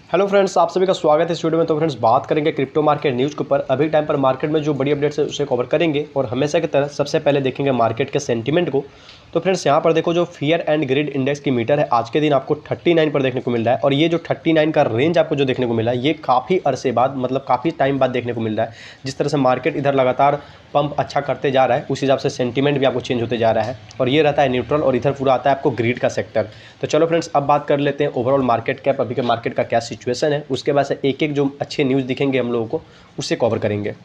Hello friends, आप सभी का स्वागत है इस वीडियो में। तो फ्रेंड्स बात करेंगे क्रिप्टो मार्केट न्यूज़ के ऊपर। अभी टाइम पर मार्केट में जो बड़ी अपडेट्स है उसे कवर करेंगे और हमेशा की तरह सबसे पहले देखेंगे मार्केट के सेंटीमेंट को। तो फ्रेंड्स यहाँ पर देखो, जो फियर एंड ग्रीड इंडेक्स की मीटर है आज के दिन आपको 39 पर देखने को मिल रहा है। और ये जो 39 का रेंज आपको जो देखने को मिला है, ये काफ़ी अरसे बाद, मतलब काफ़ी टाइम बाद देखने को मिल रहा है। जिस तरह से मार्केट इधर लगातार पंप अच्छा करते जा रहा है, उस हिसाब से सेंटीमेंट भी आपको चेंज होते जा रहा है और ये रहता है न्यूट्रल, और इधर पूरा आता है आपको ग्रीड का सेक्टर। तो चलो फ्रेंड्स, अब बात कर लेते हैं ओवरऑल मार्केट कैप, अभी के मार्केट का क्या सिचुएशन है। उसके बाद से एक एक जो अच्छे न्यूज़ दिखेंगे हम लोगों को, उससे कवर करेंगे।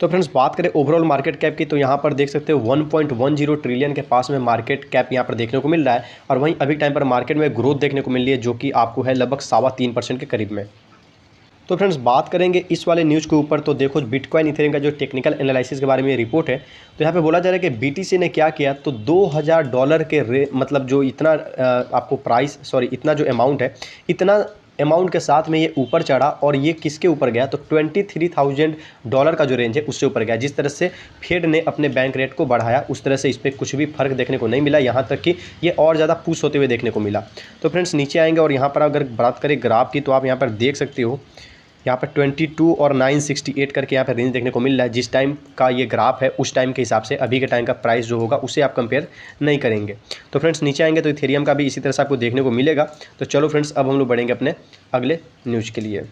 तो फ्रेंड्स बात करें ओवरऑल मार्केट कैप की, तो यहाँ पर देख सकते हो 1.10 ट्रिलियन के पास में मार्केट कैप यहाँ पर देखने को मिल रहा है। और वहीं अभी टाइम पर मार्केट में ग्रोथ देखने को मिल रही है, जो कि आपको है लगभग 3.25% के करीब में। तो फ्रेंड्स बात करेंगे इस वाले न्यूज़ के ऊपर, तो देखो बिटकॉइन इथेरियम का जो टेक्निकल एनालिसिस के बारे में रिपोर्ट है, तो यहाँ पे बोला जा रहा है कि बीटीसी ने क्या किया, तो $2000 के मतलब जो इतना आपको प्राइस, सॉरी इतना जो अमाउंट है, इतना अमाउंट के साथ में ये ऊपर चढ़ा। और ये किसके ऊपर गया, तो $23,000 का जो रेंज है उससे ऊपर गया। जिस तरह से फेड ने अपने बैंक रेट को बढ़ाया, उस तरह से इस पर कुछ भी फर्क देखने को नहीं मिला, यहाँ तक कि ये और ज़्यादा पुश होते हुए देखने को मिला। तो फ्रेंड्स नीचे आएंगे और यहाँ पर अगर बात करें ग्राफ की, तो आप यहाँ पर देख सकते हो, यहाँ पर 22 और 968 करके यहाँ पर रेंज देखने को मिल रहा है। जिस टाइम का ये ग्राफ है उस टाइम के हिसाब से अभी के टाइम का प्राइस जो होगा उसे आप कंपेयर नहीं करेंगे। तो फ्रेंड्स नीचे आएंगे तो इथेरियम का भी इसी तरह से आपको देखने को मिलेगा। तो चलो फ्रेंड्स, अब हम लोग बढ़ेंगे अपने अगले न्यूज़ के लिए।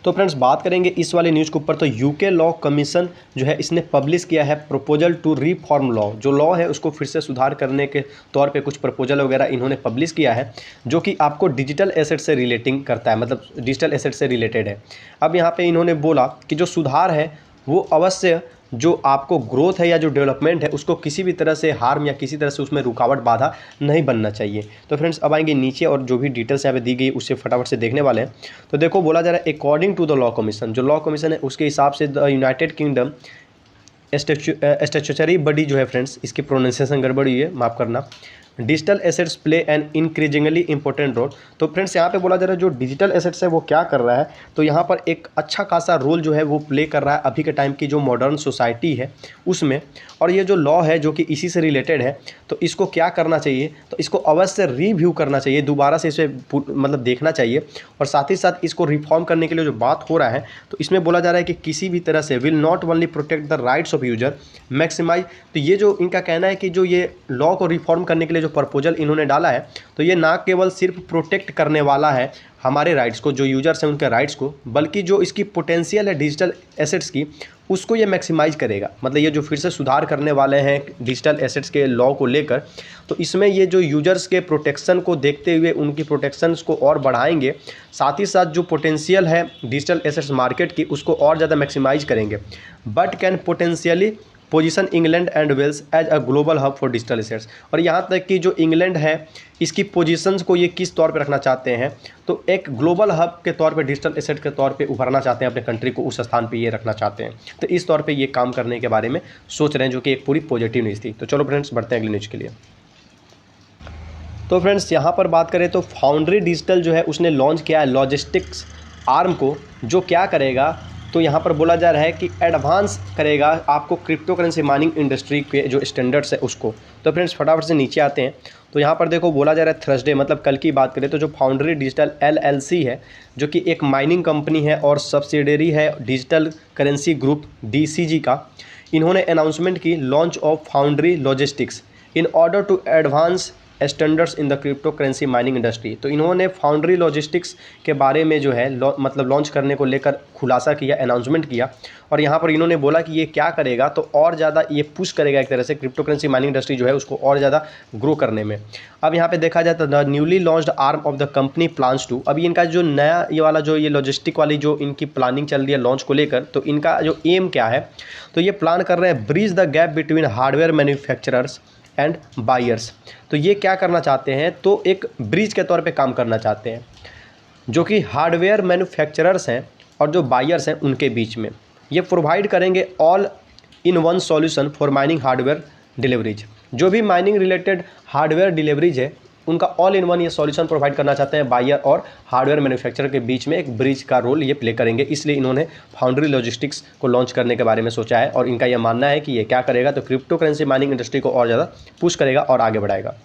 तो फ्रेंड्स बात करेंगे इस वाले न्यूज़ के ऊपर, तो यूके लॉ कमीशन जो है इसने पब्लिश किया है प्रपोजल टू रिफॉर्म लॉ। जो लॉ है उसको फिर से सुधार करने के तौर पे कुछ प्रपोजल वगैरह इन्होंने पब्लिश किया है, जो कि आपको डिजिटल एसेट से रिलेटिंग करता है, मतलब डिजिटल एसेट से रिलेटेड है। अब यहाँ पे इन्होंने बोला कि जो सुधार है वो अवश्य जो आपको ग्रोथ है या जो डेवलपमेंट है उसको किसी भी तरह से हार्म या किसी तरह से उसमें रुकावट बाधा नहीं बनना चाहिए। तो फ्रेंड्स अब आएंगे नीचे और जो भी डिटेल्स यहाँ पे दी गई उससे फटाफट से देखने वाले हैं। तो देखो बोला जा रहा है according to the law commission, जो लॉ कमीशन है उसके हिसाब से the United Kingdom statutory body जो है फ्रेंड्स, इसकी प्रोनाउंसिएशन गड़बड़ हुई है, माफ़ करना, digital assets play an increasingly important role. तो फ्रेंड्स यहाँ पे बोला जा रहा है जो डिजिटल एसेट्स है वो क्या कर रहा है, तो यहाँ पर एक अच्छा खासा रोल जो है वो प्ले कर रहा है अभी के टाइम की जो मॉडर्न सोसाइटी है उसमें। और ये जो लॉ है जो कि इसी से रिलेटेड है, तो इसको क्या करना चाहिए, तो इसको अवश्य रिव्यू करना चाहिए, दोबारा से इसे मतलब देखना चाहिए। और साथ ही साथ इसको रिफॉर्म करने के लिए जो बात हो रहा है, तो इसमें बोला जा रहा है कि किसी भी तरह से will not only protect the rights of user maximise. तो ये जो इनका कहना है कि जो ये लॉ को रिफॉर्म करने के लिए जो प्रपोजल इन्होंने डाला है, तो ये ना केवल सिर्फ प्रोटेक्ट करने वाला है हमारे राइट्स को, जो यूजर्स हैं उनके राइट्स को, बल्कि जो इसकी पोटेंशियल है डिजिटल एसेट्स की, उसको ये मैक्सिमाइज करेगा। मतलब ये जो फिर से सुधार करने वाले हैं डिजिटल एसेट्स के लॉ को लेकर, तो इसमें ये जो यूजर्स के प्रोटेक्शन को देखते हुए उनकी प्रोटेक्शंस को और बढ़ाएंगे, साथ ही साथ जो पोटेंशियल है डिजिटल एसेट्स मार्केट की उसको और ज़्यादा मैक्सिमाइज करेंगे। But can potentially position England and Wales as a global hub for digital assets. और यहाँ तक कि जो इंग्लैंड है इसकी पोजीशंस को ये किस तौर पे रखना चाहते हैं, तो एक ग्लोबल हब के तौर पे डिजिटल एसेट के तौर पे उभरना चाहते हैं, अपने कंट्री को उस स्थान पे ये रखना चाहते हैं। तो इस तौर पे ये काम करने के बारे में सोच रहे हैं, जो कि एक पूरी पॉजिटिव न्यूज़ थी। तो चलो फ्रेंड्स बढ़ते हैं अगले न्यूज़ के लिए। तो फ्रेंड्स यहाँ पर बात करें तो फाउंड्री डिजिटल जो है उसने लॉन्च किया है लॉजिस्टिक्स आर्म को, जो क्या करेगा, तो यहाँ पर बोला जा रहा है कि एडवांस करेगा आपको क्रिप्टो करेंसी माइनिंग इंडस्ट्री के जो स्टैंडर्ड्स है उसको। तो फ्रेंड्स फटाफट से नीचे आते हैं। तो यहाँ पर देखो बोला जा रहा है थर्सडे, मतलब कल की बात करें तो जो फाउंड्री डिजिटल LLC है, जो कि एक माइनिंग कंपनी है और सब्सिडरी है डिजिटल करेंसी ग्रुप DCG का, इन्होंने अनाउंसमेंट की launch of Foundry Logistics in order to advance standards in the cryptocurrency mining industry. तो इन्होंने फाउंड्री लॉजिस्टिक्स के बारे में जो है मतलब लॉन्च करने को लेकर खुलासा किया, अनाउंसमेंट किया। और यहाँ पर इन्होंने बोला कि ये क्या करेगा, तो और ज़्यादा ये पुश करेगा एक तरह से क्रिप्टो करेंसी माइनिंग इंडस्ट्री जो है उसको और ज़्यादा ग्रो करने में। अब यहाँ पे देखा जाए तो the newly launched arm of the company plans to, अभी इनका जो नया ये वाला जो ये लॉजिस्टिक वाली जो इनकी प्लानिंग चल रही है लॉन्च को लेकर, तो इनका जो एम क्या है, तो ये प्लान कर रहे हैं bridge the gap between hardware manufacturers and buyers. तो ये क्या करना चाहते हैं, तो एक ब्रिज के तौर पे काम करना चाहते हैं, जो कि हार्डवेयर मैन्युफैक्चरर्स हैं और जो बायर्स हैं उनके बीच में। ये प्रोवाइड करेंगे all in one solution for mining hardware deliveries. जो भी माइनिंग रिलेटेड हार्डवेयर डिलीवरीज है उनका ऑल इन वन ये सॉल्यूशन प्रोवाइड करना चाहते हैं। बायर और हार्डवेयर मैन्युफैक्चरर के बीच में एक ब्रिज का रोल ये प्ले करेंगे, इसलिए इन्होंने फाउंड्री लॉजिस्टिक्स को लॉन्च करने के बारे में सोचा है। और इनका यह मानना है कि ये क्या करेगा, तो क्रिप्टो करेंसी माइनिंग इंडस्ट्री को और ज़्यादा पुश करेगा और आगे बढ़ाएगा।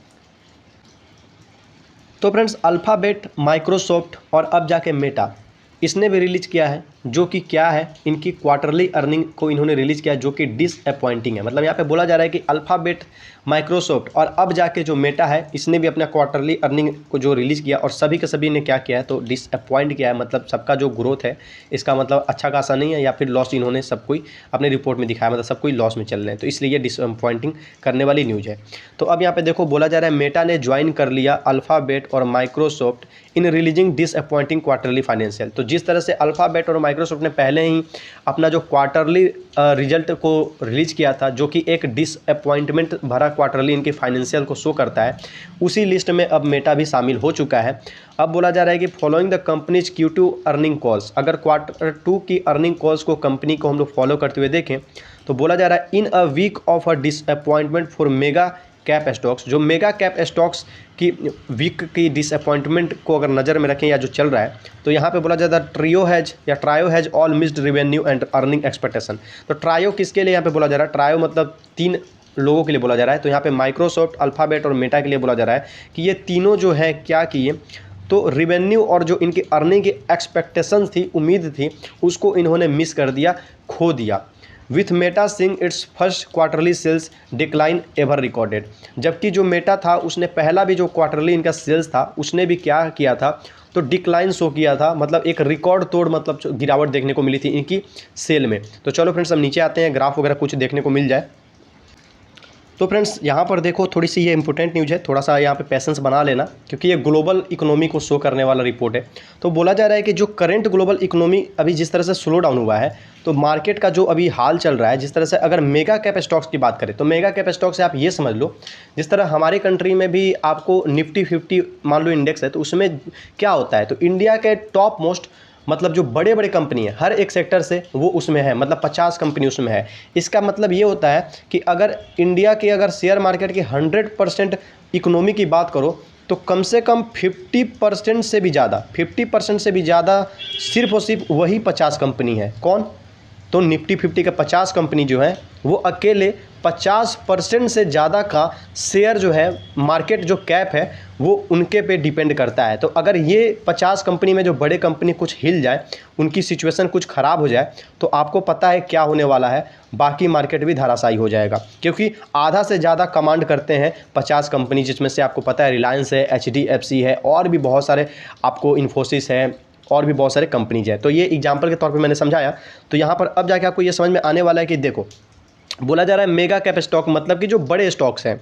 तो फ्रेंड्स अल्फ़ाबेट, माइक्रोसॉफ्ट और अब जाके मेटा, इसने भी रिलीज़ किया है, जो कि क्या है, इनकी क्वार्टरली अर्निंग को इन्होंने रिलीज़ किया जो कि डिसअपॉइंटिंग है। मतलब यहाँ पे बोला जा रहा है कि अल्फ़ाबेट, माइक्रोसॉफ्ट और अब जाके जो मेटा है, इसने भी अपना क्वार्टरली अर्निंग को जो रिलीज़ किया और सभी के सभी ने क्या किया है, तो डिसअपॉइंट किया है। मतलब सबका जो ग्रोथ है इसका मतलब अच्छा खासा नहीं है, या फिर लॉस इन्होंने सब कोई अपने रिपोर्ट में दिखाया, मतलब सब कोई लॉस में चल रहे हैं। तो इसलिए ये डिसअपॉइंटिंग करने वाली न्यूज़ है। तो अब यहाँ पे देखो बोला जा रहा है मेटा ने ज्वाइन कर लिया अल्फ़ाबेट और माइक्रोसॉफ्ट इन रिलीजिंग डिसअपॉइंटिंग क्वार्टरली फाइनेंशियल। तो जिस तरह से अल्फ़ाबेट और माइक्रोसॉफ्ट ने पहले ही अपना जो क्वार्टरली रिजल्ट को रिलीज़ किया था, जो कि एक डिसअपॉइंटमेंट भरा क्वार्टरली इनके फाइनेंशियल को शो करता है, उसी लिस्ट में अब मेटा भी शामिल हो चुका है। अब बोला जा रहा है कि following the companies Q2 earning calls, अगर Q2 की अर्निंग कॉल्स को कंपनी को हम लोग फॉलो करते हुए देखें तो बोला जा रहा है in a week of a disappointment for mega cap stocks, जो मेगा कैप स्टॉक्स की वीक की डिसअपॉइंटमेंट को अगर नज़र में रखें या जो चल रहा है, तो यहाँ पे बोला जाता है trio has all missed revenue and earning expectation. तो ट्रायो किसके लिए यहाँ पे बोला जा रहा है, ट्रायो मतलब 3 लोगों के लिए बोला जा रहा है। तो यहाँ पे माइक्रोसॉफ्ट, अल्फ़ाबेट और मेटा के लिए बोला जा रहा है कि ये तीनों जो है क्या किए, तो रिवेन्यू और जो इनकी अर्निंग की एक्सपेक्टेशन थी, उम्मीद थी, उसको इन्होंने मिस कर दिया, खो दिया। With Meta seeing its first quarterly sales decline ever recorded, जबकि जो मेटा था उसने पहला भी जो क्वार्टरली इनका सेल्स था उसने भी क्या किया था, तो डिक्लाइन शो किया था, मतलब एक रिकॉर्ड तोड़ मतलब गिरावट देखने को मिली थी इनकी सेल में। तो चलो फ्रेंड्स हम नीचे आते हैं, ग्राफ वगैरह कुछ देखने को मिल जाए। तो फ्रेंड्स यहाँ पर देखो थोड़ी सी ये इंपॉर्टेंट न्यूज़ है, थोड़ा सा यहाँ पे पेशेंस बना लेना, क्योंकि ये ग्लोबल इकोनॉमी को शो करने वाला रिपोर्ट है। तो बोला जा रहा है कि जो करंट ग्लोबल इकोनॉमी अभी जिस तरह से स्लो डाउन हुआ है, तो मार्केट का जो अभी हाल चल रहा है, जिस तरह से अगर मेगा कैप स्टॉक्स की बात करें, तो मेगा कैप स्टॉक से आप ये समझ लो, जिस तरह हमारे कंट्री में भी आपको निफ्टी 50 मान लो इंडेक्स है, तो उसमें क्या होता है, तो इंडिया के टॉप मोस्ट मतलब जो बड़े बड़े कंपनी है हर एक सेक्टर से वो उसमें है, मतलब 50 कंपनी उसमें है। इसका मतलब ये होता है कि अगर इंडिया के अगर शेयर मार्केट की 100% इकोनॉमी की बात करो, तो कम से कम 50% से भी ज़्यादा, 50% से भी ज़्यादा सिर्फ और सिर्फ वही 50 कंपनी है। कौन, तो निफ्टी 50 का 50 कंपनी जो है वो अकेले 50% से ज़्यादा का शेयर जो है, मार्केट जो कैप है, वो उनके पे डिपेंड करता है। तो अगर ये 50 कंपनी में जो बड़े कंपनी कुछ हिल जाए, उनकी सिचुएशन कुछ ख़राब हो जाए, तो आपको पता है क्या होने वाला है, बाकी मार्केट भी धराशायी हो जाएगा, क्योंकि आधा से ज़्यादा कमांड करते हैं 50 कंपनी, जिसमें से आपको पता है रिलायंस है, HDFC है, और भी बहुत सारे आपको इन्फोसिस है, और भी बहुत सारे कंपनीज हैं। तो ये एग्जांपल के तौर पे मैंने समझाया। तो यहाँ पर अब जाके आपको ये समझ में आने वाला है कि देखो बोला जा रहा है मेगा कैप स्टॉक मतलब कि जो बड़े स्टॉक्स हैं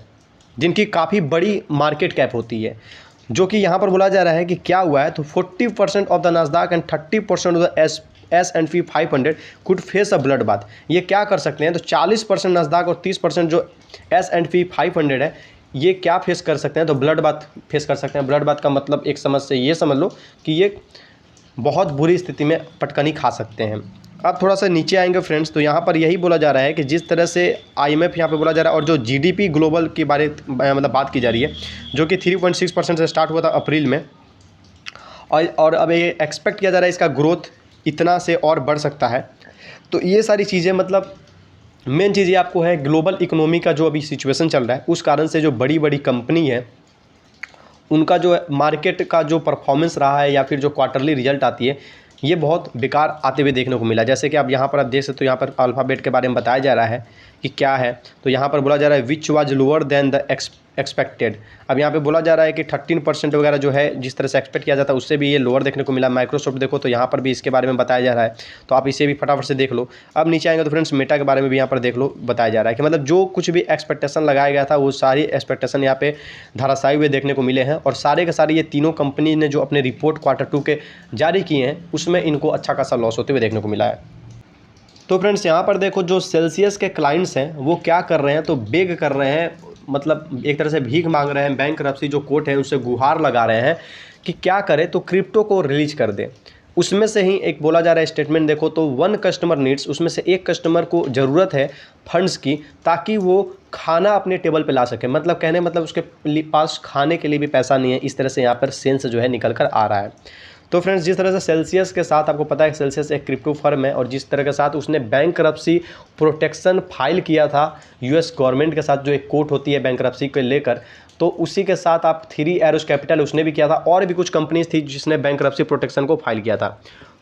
जिनकी काफ़ी बड़ी मार्केट कैप होती है, जो कि यहाँ पर बोला जा रहा है कि क्या हुआ है, तो 40% of the नास्डाक and 30% of the S&P 500 could face a blood bath. ये क्या कर सकते हैं, तो 40% नास्डाक और 30% जो S&P 500 है, ये क्या फेस कर सकते हैं, तो ब्लड बाथ फेस कर सकते हैं। ब्लड बाथ का मतलब एक समझ से ये समझ लो कि ये बहुत बुरी स्थिति में पटकनी खा सकते हैं। अब थोड़ा सा नीचे आएंगे फ्रेंड्स, तो यहाँ पर यही बोला जा रहा है कि जिस तरह से IMF यहाँ पे बोला जा रहा है, और जो GDP ग्लोबल के बारे मतलब बात की जा रही है, जो कि 3.6% से स्टार्ट हुआ था अप्रैल में, और अब ये एक्सपेक्ट किया जा रहा है इसका ग्रोथ इतना से और बढ़ सकता है। तो ये सारी चीज़ें मतलब मेन चीज़ ये आपको है, ग्लोबल इकोनॉमी का जो अभी सिचुएशन चल रहा है, उस कारण से जो बड़ी बड़ी कंपनी है उनका जो मार्केट का जो परफॉर्मेंस रहा है, या फिर जो क्वार्टरली रिजल्ट आती है, ये बहुत बेकार आते हुए देखने को मिला। जैसे कि आप यहाँ पर आप देख सकते हो, यहाँ पर अल्फ़ाबेट के बारे में बताया जा रहा है कि क्या है, तो यहाँ पर बोला जा रहा है which was lower than the expected. अब यहाँ पे बोला जा रहा है कि 13% वगैरह जो है जिस तरह से एक्सपेक्ट किया जाता है उससे भी ये लोअर देखने को मिला। माइक्रोसॉफ्ट देखो तो यहाँ पर भी इसके बारे में बताया जा रहा है, तो आप इसे भी फटाफट से देख लो। अब नीचे आएंगे तो फ्रेंड्स मेटा के बारे में भी यहाँ पर देख लो, बताया जा रहा है कि मतलब जो कुछ भी एक्सपेक्टेशन लगाया गया था वो सारी एक्सपेक्टेशन यहाँ पे धराशायी हुए देखने को मिले हैं, और सारे के सारे ये तीनों कंपनी ने जो अपने रिपोर्ट Q2 के जारी किए हैं उसमें इनको अच्छा खासा लॉस होते हुए देखने को मिला है। तो फ्रेंड्स यहाँ पर देखो जो सेल्सियस के क्लाइंट्स हैं वो क्या कर रहे हैं, तो बेग कर रहे हैं, मतलब एक तरह से भीख मांग रहे हैं, बैंकरप्सी जो कोर्ट है उससे गुहार लगा रहे हैं कि क्या करें, तो क्रिप्टो को रिलीज कर दें। उसमें से ही एक बोला जा रहा है स्टेटमेंट देखो, तो 1 कस्टमर नीड्स, उसमें से एक कस्टमर को ज़रूरत है फंड्स की, ताकि वो खाना अपने टेबल पे ला सके। मतलब कहने मतलब उसके पास खाने के लिए भी पैसा नहीं है। इस तरह से यहाँ पर सेंस जो है निकल कर आ रहा है। तो फ्रेंड्स जिस तरह से सेल्सियस के साथ आपको पता है सेल्सियस एक क्रिप्टो फर्म है और जिस तरह के साथ उसने बैंकरप्सी प्रोटेक्शन फाइल किया था यूएस गवर्नमेंट के साथ, जो एक कोर्ट होती है बैंकरप्सी को लेकर, तो उसी के साथ आप 3 एरोज कैपिटल उसने भी किया था और भी कुछ कंपनीज थी जिसने बैंकरप्सी प्रोटेक्शन को फाइल किया था।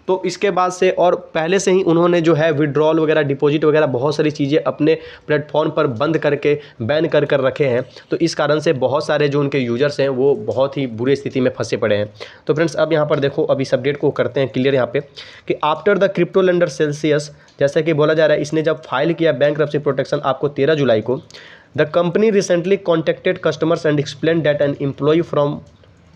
तो इसके बाद से और पहले से ही उन्होंने जो है विड्रॉल वगैरह, डिपॉजिट वगैरह बहुत सारी चीज़ें अपने प्लेटफॉर्म पर बंद करके बैन कर कर रखे हैं। तो इस कारण से बहुत सारे जो उनके यूजर्स हैं वो बहुत ही बुरी स्थिति में फंसे पड़े हैं। तो फ्रेंड्स अब यहाँ पर देखो, अब इस अपडेट को करते हैं क्लियर यहाँ पे कि after the crypto lender Celsius, जैसा कि बोला जा रहा है, इसने जब फाइल किया बैंकरप्सी प्रोटेक्शन आपको 13 जुलाई को, the company recently contacted customers and explain that an employee from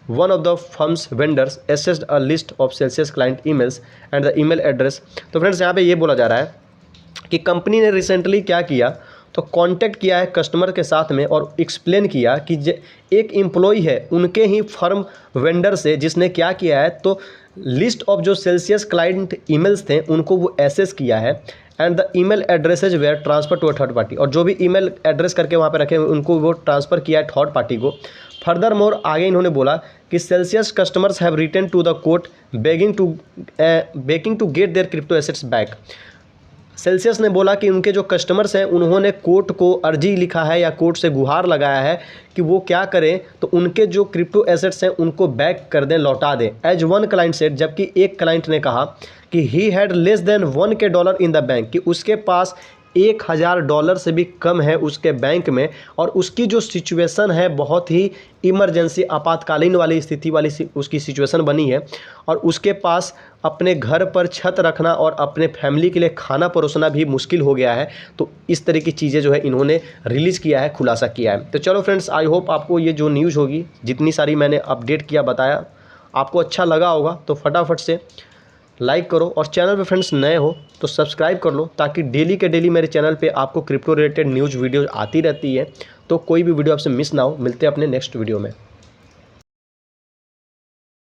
one of the firm's vendors accessed a list of Celsius client emails and the email address। तो फ्रेंड्स यहाँ पे ये बोला जा रहा है कि कंपनी ने रिसेंटली क्या किया, तो कांटेक्ट किया है कस्टमर के साथ में और एक्सप्लेन किया कि एक एम्प्लॉय है उनके ही फर्म वेंडर से जिसने क्या किया है, तो लिस्ट ऑफ जो सेल्सियस क्लाइंट ईमेल्स थे उनको वो एक्सेस किया है and the email addresses were transfer to a third party, और जो भी ईमेल एड्रेस करके वहाँ पे रखे हुए उनको वो ट्रांसफ़र किया है थर्ड पार्टी को। फर्दर मोर आगे इन्होंने बोला कि Celsius customers have return to the court begging to get their crypto assets back. Celsius ने बोला कि उनके जो कस्टमर्स हैं उन्होंने कोर्ट को अर्जी लिखा है या कोर्ट से गुहार लगाया है कि वो क्या करें, तो उनके जो क्रिप्टो एसेट्स हैं उनको बैक कर दें, लौटा दें। एज वन क्लाइंट सेड, जबकि एक क्लाइंट ने कहा कि he had less than $1,000 in the bank, कि उसके पास $1,000 से भी कम है उसके बैंक में और उसकी जो सिचुएशन है बहुत ही इमरजेंसी, आपातकालीन वाली स्थिति वाली उसकी सिचुएशन बनी है और उसके पास अपने घर पर छत रखना और अपने फैमिली के लिए खाना परोसना भी मुश्किल हो गया है। तो इस तरह की चीज़ें जो है इन्होंने रिलीज़ किया है, खुलासा किया है। तो चलो फ्रेंड्स, आई होप आपको ये जो न्यूज़ होगी, जितनी सारी मैंने अपडेट किया बताया, आपको अच्छा लगा होगा। तो फटाफट से लाइक करो और चैनल पे फ्रेंड्स नए हो तो सब्सक्राइब कर लो, ताकि डेली के डेली मेरे चैनल पे आपको क्रिप्टो रिलेटेड न्यूज़ वीडियो आती रहती है, तो कोई भी वीडियो आपसे मिस ना हो। मिलते हैं अपने नेक्स्ट वीडियो में।